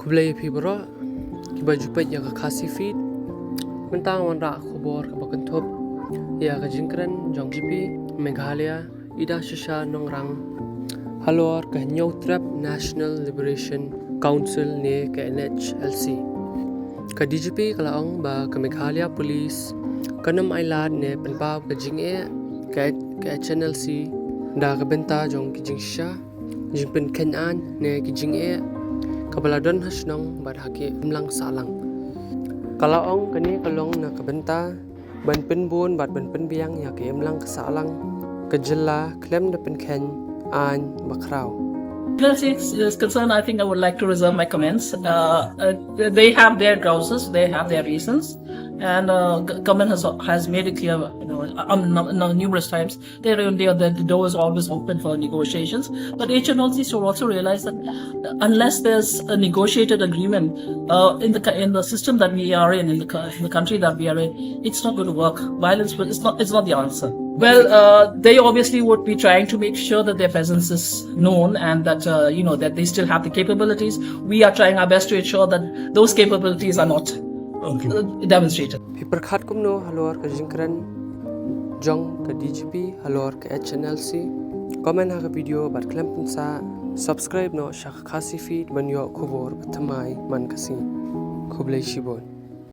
Kublai pibro kiba jupet ya ka Khasi feed mentang wan ra khobor ka bakantop ya ka jingkren DGP Meghalaya Idashisha Nongrang halor ka trap National Liberation Council ne ka HNLC ka DGP kalaong ba ka Meghalaya Police kanam ailad ne penpab ka jingjia ka HNLC da ka benta jong ki jingjia jingpen Kane ne ki jingjia kabaladon hasnong badhaki mlang salang kalaong kani kalong na kabenta ban penbun bat ban penbiang ya ke mlang salang ka jylla klem na penken an bakraw. Is concerned, I think I would like to reserve my comments. They have their grounds, they have their reasons, and government has made it clear, numerous times. The door is always open for negotiations. But HNLC should also realize that unless there's a negotiated agreement in the system that we are in the country that we are in, it's not going to work. Violence, it's not the answer. Well, they obviously would be trying to make sure that their presence is known and that that they still have the capabilities. We are trying our best to ensure that those capabilities are not demonstrated. Pyrkhat kumno halor ka jingkren jong ka DGP halor ka HNLC comment ha ka video bat klem sa subscribe no shak Khasi feed ban yo khobor bathamai man kasi khublai shibon.